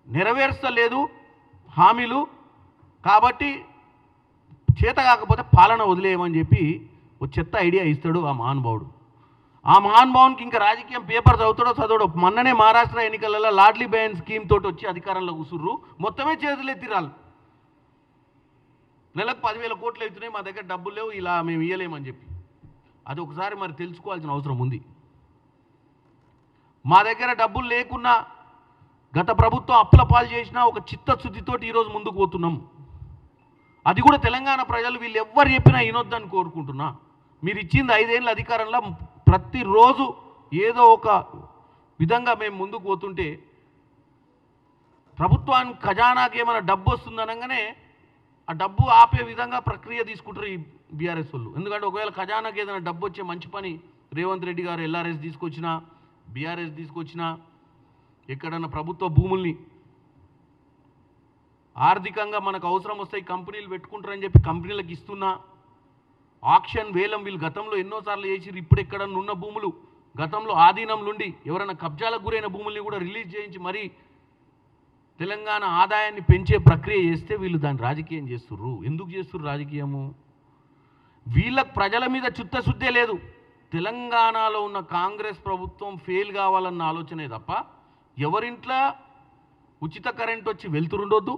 నెరవేర్చలేదు హామీలు, కాబట్టి చేత కాకపోతే పాలన వదిలేయమని చెప్పి ఒక చెత్త ఐడియా ఇస్తాడు ఆ మహానుభావుడు. ఆ మహానుభావునికి ఇంకా రాజకీయం పేపర్ చదువుతాడో చదవడో. మొన్ననే మహారాష్ట్ర ఎన్నికలలో లాడ్లీ బహన్ స్కీమ్ తోటి వచ్చి అధికారంలో కూసుర్రు, మొత్తమే చేతులు ఎత్తిరాలు. నెలకు 10,000 కోట్లు అవుతున్నాయి, మా దగ్గర డబ్బులు లేవు, ఇలా మేము ఇయ్యలేమని చెప్పి. అది ఒకసారి మరి తెలుసుకోవాల్సిన అవసరం ఉంది. మా దగ్గర డబ్బులు లేకున్నా గత ప్రభుత్వం అప్పుల పాలు చేసినా ఒక చిత్తశుద్ధితోటి ఈరోజు ముందుకు పోతున్నాం. అది కూడా తెలంగాణ ప్రజలు వీళ్ళు ఎవ్వరు చెప్పినా వినొద్దని కోరుకుంటున్నా. మీరు ఇచ్చింది 5 ఏళ్ళ అధికారంలో ప్రతిరోజు ఏదో ఒక విధంగా మేము ముందుకు పోతుంటే ప్రభుత్వానికి ఖజానాకి ఏమైనా డబ్బు వస్తుందనగానే ఆ డబ్బు ఆపే విధంగా ప్రక్రియ తీసుకుంటారు ఈ బీఆర్ఎస్ వాళ్ళు. ఎందుకంటే ఒకవేళ ఖజానాకి ఏదైనా డబ్బు వచ్చే మంచి పని రేవంత్ రెడ్డి గారు ఎల్ఆర్ఎస్ తీసుకొచ్చినా, బీఆర్ఎస్ తీసుకొచ్చినా, ఎక్కడన్నా ప్రభుత్వ భూముల్ని ఆర్థికంగా మనకు అవసరం వస్తాయి కంపెనీలు పెట్టుకుంటారని చెప్పి కంపెనీలకు ఇస్తున్నా, ఆక్షన్ వేలం వీళ్ళు గతంలో ఎన్నోసార్లు చేసిరు. ఇప్పుడు ఎక్కడన్నా ఉన్న భూములు గతంలో ఆధీనం నుండి ఎవరైనా కబ్జాలకు గురైన భూముల్ని కూడా రిలీజ్ చేయించి మరీ తెలంగాణ ఆదాయాన్ని పెంచే ప్రక్రియ చేస్తే వీళ్ళు దాన్ని రాజకీయం చేస్తుర్రు. ఎందుకు చేస్తుర్రు రాజకీయము? వీళ్ళకు ప్రజల మీద చిత్తశుద్ధే లేదు. తెలంగాణలో ఉన్న కాంగ్రెస్ ప్రభుత్వం ఫెయిల్ కావాలన్న ఆలోచనే తప్ప ఎవరింట్లో ఉచిత కరెంట్ వచ్చి వెళ్తురుండొద్దు,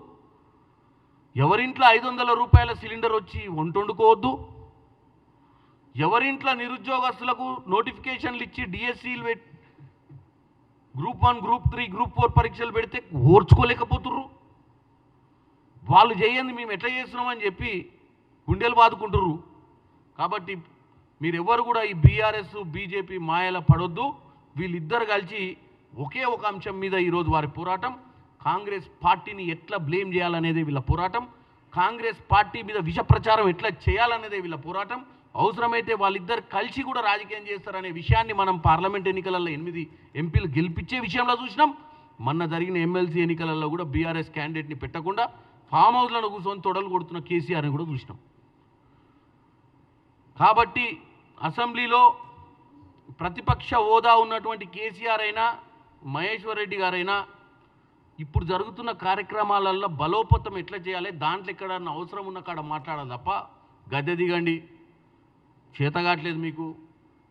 ఎవరింట్లో 500 రూపాయల సిలిండర్ వచ్చి వండుకోవద్దు, ఎవరింట్లో నిరుద్యోగస్తులకు నోటిఫికేషన్లు ఇచ్చి డిఎస్సీలు గ్రూప్ 1, గ్రూప్ 3, గ్రూప్ 4 పరీక్షలు పెడితే ఓర్చుకోలేకపోతుర్రు. వాళ్ళు చేయండి మేము ఎట్లా చేస్తున్నామని చెప్పి గుండెలు బాదుకుంటుర్రు. కాబట్టి మీరెవ్వరు కూడా ఈ బీఆర్ఎస్ బీజేపీ మాయల పడొద్దు. వీళ్ళిద్దరు కలిసి ఒకే ఒక అంశం మీద ఈరోజు వారి పోరాటం. కాంగ్రెస్ పార్టీని ఎట్లా బ్లేమ్ చేయాలనేదే వీళ్ళ పోరాటం. కాంగ్రెస్ పార్టీ మీద విష ప్రచారం ఎట్లా చేయాలనేదే వీళ్ళ పోరాటం. అవసరమైతే వాళ్ళిద్దరు కలిసి కూడా రాజకీయం చేస్తారనే విషయాన్ని మనం పార్లమెంట్ ఎన్నికలలో 8 ఎంపీలు గెలిపించే విషయంలో చూసినాం. మొన్న జరిగిన ఎమ్మెల్సీ ఎన్నికలలో కూడా బీఆర్ఎస్ క్యాండిడేట్ని పెట్టకుండా ఫామ్ హౌస్లను కూర్చొని తొడలు కొడుతున్న కేసీఆర్ని కూడా చూసినాం. కాబట్టి అసెంబ్లీలో ప్రతిపక్ష హోదా ఉన్నటువంటి కేసీఆర్ అయినా మహేశ్వర్ రెడ్డి గారైనా ఇప్పుడు జరుగుతున్న కార్యక్రమాలలో బలోపేతం ఎట్లా చేయాలి, దాంట్లో ఎక్కడన్నా అవసరం ఉన్న కాడ మాట్లాడాలి తప్ప గద్దె దిగండి, చేతగాట్లేదు మీకు,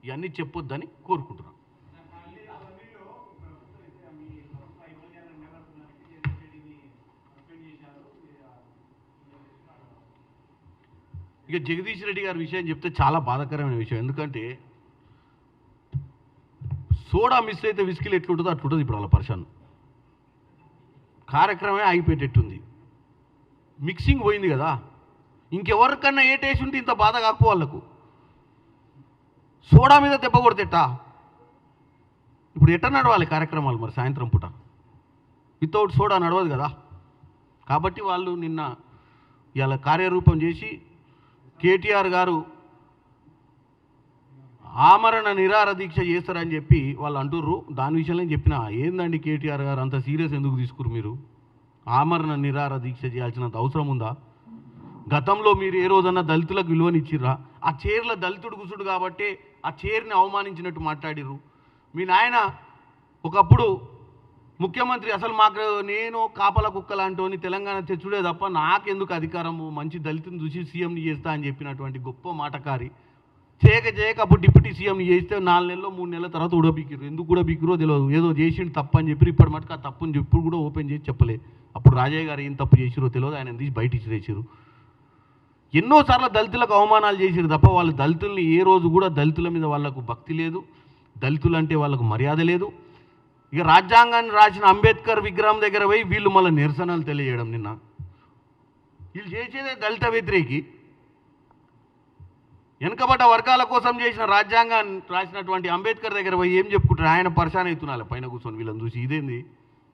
ఇవన్నీ చెప్పొద్దని కోరుకుంటున్నాను. ఇక జగదీష్ రెడ్డి గారి విషయం చెప్తే చాలా బాధాకరమైన విషయం. ఎందుకంటే సోడా మిస్ అయితే విస్కిల్ ఎట్లుంటుందో అట్లుంటుంది ఇప్పుడు వాళ్ళ పర్సన్. కార్యక్రమమే ఆగిపోయేటట్టుంది. మిక్సింగ్ పోయింది కదా, ఇంకెవరికన్నా ఏ టేస్ట్ ఉంటే ఇంత బాధ కాకు వాళ్ళకు. సోడా మీద దెబ్బ కొడితేటా ఇప్పుడు ఎట్ట నడవాలి కార్యక్రమాలు మరి సాయంత్రం పూట? వితౌట్ సోడా నడవదు కదా. కాబట్టి వాళ్ళు నిన్న ఇలా కార్యరూపం చేసి కేటీఆర్ గారు ఆమరణ నిరాహార దీక్ష చేస్తారని చెప్పి వాళ్ళు అంటుర్రు. దాని విషయంలో చెప్పిన ఏందండి కేటీఆర్ గారు అంత సీరియస్ ఎందుకు తీసుకురు? మీరు ఆమరణ నిరాహార దీక్ష చేయాల్సినంత అవసరం ఉందా? గతంలో మీరు ఏ రోజన్నా దళితులకు విలువనిచ్చిర్రా? ఆ చైర్ల దళితుడు కూసుడు కాబట్టి ఆ చైర్ని అవమానించినట్టు మాట్లాడిర్రు. మీ నాయన ఒకప్పుడు ముఖ్యమంత్రి, అసలు మాకు నేను కాపల కుక్క లాంటివని తెలంగాణ తెచ్చుడే తప్ప నాకెందుకు అధికారము, మంచి దళితుని చూసి సీఎంని చేస్తా అని చెప్పినటువంటి గొప్ప మాటకారి. చేయక అప్పుడు డిప్యూటీ సీఎంని చేస్తే 4 నెలలు 3 నెలల తర్వాత ఉడబీకిరు. ఎందుకు కూడా బీకిరో తెలియదు, ఏదో చేసిండు తప్పు అని చెప్పి ఇప్పటి మటుకు ఆ తప్పుని ఇప్పుడు కూడా ఓపెన్ చేసి చెప్పలే. అప్పుడు రాజయ్య గారు ఏం తప్పు చేసిరో తెలియదు, ఆయన తీసి బయట ఇచ్చిరేసారు. ఎన్నోసార్లు దళితులకు అవమానాలు చేసిరు తప్ప వాళ్ళు దళితుల్ని ఏ రోజు కూడా దళితుల మీద వాళ్ళకు భక్తి లేదు, దళితులంటే వాళ్ళకు మర్యాద లేదు. ఇక రాజ్యాంగాన్ని రాసిన అంబేద్కర్ విగ్రహం దగ్గర పోయి వీళ్ళు మళ్ళీ నిరసనలు తెలియజేయడం. నిన్న వీళ్ళు చేసేదే దళిత వ్యతిరేకి. వెనుకబడ్డ వర్గాల కోసం చేసిన రాజ్యాంగాన్ని రాసినటువంటి అంబేద్కర్ దగ్గర పోయి ఏం చెప్పుకుంటారు? ఆయన పరిశాన్ అవుతున్నారు పైన కూర్చొని వీళ్ళని చూసి, ఇదేంది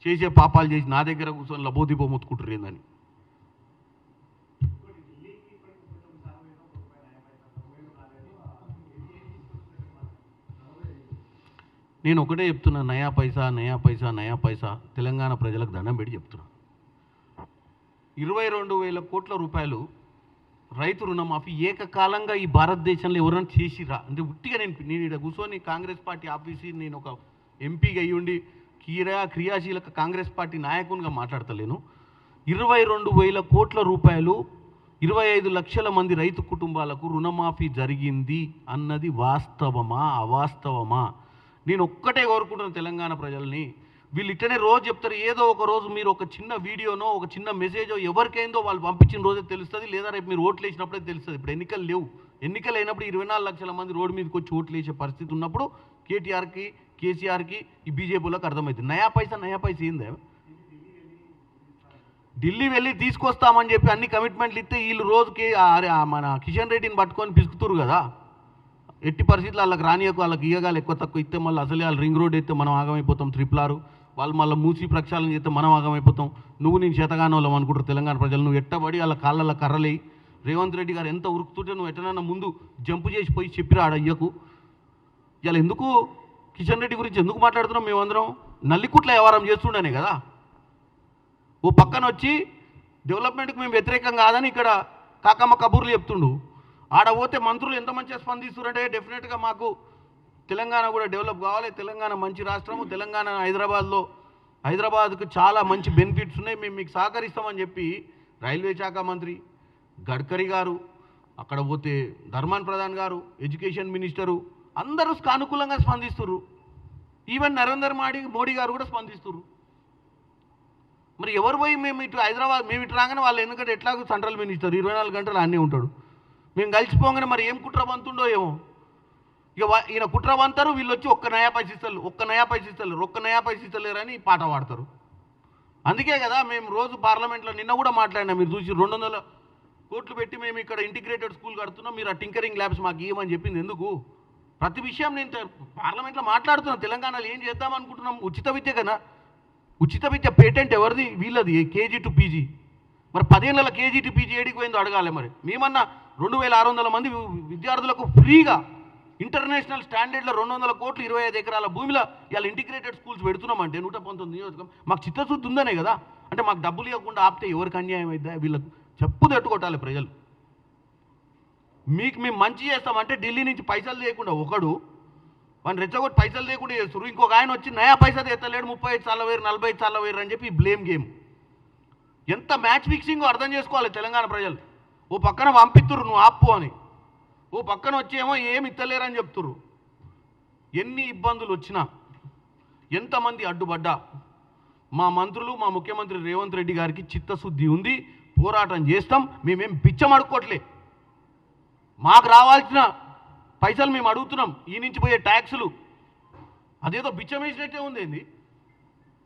చేసే పాపాలు చేసి నా దగ్గర కూర్చొని లబోదిపో మొత్తుకుంటారు ఏందని. నేను ఒకటే చెప్తున్నా, నయా పైసా నయా పైసా నయా పైసా తెలంగాణ ప్రజలకు దండం పెట్టి చెప్తున్నా. 22,000 కోట్ల రూపాయలు రైతు రుణమాఫీ ఏకకాలంగా ఈ భారతదేశంలో ఎవరైనా చేసిరా అంటే ఉట్టిగా నేను ఇక్కడ కూర్చొని కాంగ్రెస్ పార్టీ ఆఫీసు నేను ఒక ఎంపీగా అయ్యుండి క్రియాశీలక కాంగ్రెస్ పార్టీ నాయకునిగా మాట్లాడతలేను. 22,000 కోట్ల రూపాయలు 25 లక్షల మంది రైతు కుటుంబాలకు రుణమాఫీ జరిగింది అన్నది వాస్తవమా అవాస్తవమా? నేను ఒక్కటే కోరుకుంటున్నాను తెలంగాణ ప్రజల్ని, వీళ్ళు ఇట్టనే రోజు చెప్తారు, ఏదో ఒక రోజు మీరు ఒక చిన్న వీడియోనో ఒక చిన్న మెసేజో ఎవరికైందో వాళ్ళు పంపించిన రోజే తెలుస్తుంది, లేదా రేపు మీరు ఓట్లు వేసినప్పుడే తెలుస్తుంది. ఇప్పుడు ఎన్నికలు లేవు, ఎన్నికలు అయినప్పుడు 24 లక్షల మంది రోడ్డు మీదకి వచ్చి ఓట్లు వేసే పరిస్థితి ఉన్నప్పుడు కేటీఆర్కి కేసీఆర్కి ఈ బీజేపీలోకి అర్థమవుతుంది. నయా పైసా ఏందే? ఢిల్లీ వెళ్ళి తీసుకొస్తామని చెప్పి అన్ని కమిట్మెంట్లు ఇస్తే వీళ్ళు రోజుకి మన కిషన్ రెడ్డిని పట్టుకొని పిసుకుతురు కదా. ఎట్టి పరిస్థితులు వాళ్ళకి రానియకు, వాళ్ళకి ఇయ్యగాలు ఎక్కువ తక్కువ ఇస్తే మళ్ళీ అసలే వాళ్ళు రింగ్ రోడ్ అయితే మనం ఆగమైపోతాం, ట్రిపుల్ 6 వాళ్ళు మళ్ళీ మూసి ప్రక్షాళన చేస్తే మనం ఆగమైపోతాం. నువ్వు నేను చేతగాని వాళ్ళం అనుకుంటారు తెలంగాణ ప్రజలు. నువ్వు ఎట్టబడి వాళ్ళ కాళ్ళ కర్రలేయి. రేవంత్ రెడ్డి గారు ఎంత ఉరుకుతుంటే నువ్వు ఎట్టనన్నా ముందు జంపు చేసి పోయి చెప్పిరా అయ్యకు. ఇలా ఎందుకు కిషన్ రెడ్డి గురించి ఎందుకు మాట్లాడుతున్నాం? మేమందరం నల్లికుట్ల వ్యవహారం చేస్తుండనే కదా. ఓ పక్కన వచ్చి డెవలప్మెంట్కి మేము వ్యతిరేకం కాదని ఇక్కడ కాకమ్మ కబూర్లు చెప్తుండు. ఆడ పోతే మంత్రులు ఎంత మంచిగా స్పందిస్తున్నారంటే డెఫినెట్గా మాకు తెలంగాణ కూడా డెవలప్ కావాలి, తెలంగాణ మంచి రాష్ట్రము, తెలంగాణ హైదరాబాద్కు చాలా మంచి బెనిఫిట్స్ ఉన్నాయి, మేము మీకు సహకరిస్తామని చెప్పి రైల్వే శాఖ మంత్రి గడ్కరీ గారు, అక్కడ పోతే ధర్మాన్ ప్రధాన్ గారు, ఎడ్యుకేషన్ మినిస్టరు అందరూ సానుకూలంగా స్పందిస్తున్నారు. ఈవెన్ నరేంద్ర మోడీ గారు కూడా స్పందిస్తున్నారు. మరి ఎవరు పోయి మేము ఇటు హైదరాబాద్ మేము ఇటు రాగానే వాళ్ళు ఎందుకంటే ఎట్లాగో సెంట్రల్ మినిస్టర్ 24 గంటలు అన్నీ ఉంటాడు, మేము కలిసిపోగానే మరి ఏం కుట్ర బంతుండో ఏమో. ఇక ఈయన కుట్ర బంతారు, వీళ్ళు వచ్చి ఒక్క నయా పైసలు ఇస్తలేరని పాట పాడతారు. అందుకే కదా మేము రోజు పార్లమెంట్లో నిన్న కూడా మాట్లాడినా, మీరు చూసి 200 కోట్లు పెట్టి మేము ఇక్కడ ఇంటిగ్రేటెడ్ స్కూల్ కడుతున్నాం, మీరు ఆ టింకరింగ్ ల్యాబ్స్ మాకు ఇవ్వమని చెప్పింది ఎందుకు? ప్రతి విషయం నేను పార్లమెంట్లో మాట్లాడుతున్నాను. తెలంగాణలో ఏం చేద్దాం అనుకుంటున్నాం? ఉచిత విద్య కదా. ఉచిత విద్య పేటెంట్ ఎవరిది? వీళ్ళది, KG to PG. మరి 10 ఏళ్ళ KG to PG ఏడికి పోయిందో అడగాలి. మరి మేమన్నా 2600 మంది విద్యార్థులకు ఫ్రీగా ఇంటర్నేషనల్ స్టాండర్డ్లో 200 కోట్లు 25 ఎకరాల భూమిలో ఇవాళ ఇంటిగ్రేటెడ్ స్కూల్స్ పెడుతున్నామంటే 119 నియోజకవర్గం మాకు చిత్తశుద్ధి ఉందనే కదా. అంటే మాకు డబ్బులు ఇవ్వకుండా ఆపితే ఎవరికి అన్యాయం అవుతుందా? వీళ్ళకు చెప్పు తట్టుకొట్టాలి ప్రజలు. మేము మంచి చేస్తామంటే ఢిల్లీ నుంచి పైసలు లేకుండా ఒకడు వాడిని రెచ్చగొట్టి పైసలు లేకుండా చేస్తారు, ఇంకొక ఆయన వచ్చి నయా పైసా ఎత్తలేడు, 35 సార్లు వేరు 45 సార్లు వేరు అని చెప్పి బ్లేమ్ గేమ్. ఎంత మ్యాచ్ ఫిక్సింగో అర్థం చేసుకోవాలి తెలంగాణ ప్రజలు. ఓ పక్కన పంపిస్తుర్రు నువ్వు ఆపు అని, ఓ పక్కన వచ్చేమో ఏమి ఇత్తలేరని చెప్తుర్రు. ఎన్ని ఇబ్బందులు వచ్చినా ఎంతమంది అడ్డుపడ్డా మా మంత్రులు మా ముఖ్యమంత్రి రేవంత్ రెడ్డి గారికి చిత్తశుద్ధి ఉంది, పోరాటం చేస్తాం. మేమేం బిచ్చం అడుక్కోవట్లే, మాకు రావాల్సిన పైసలు మేము అడుగుతున్నాం. ఈ నుంచి పోయే ట్యాక్సులు అదేదో బిచ్చం వేసినట్టే ఉంది.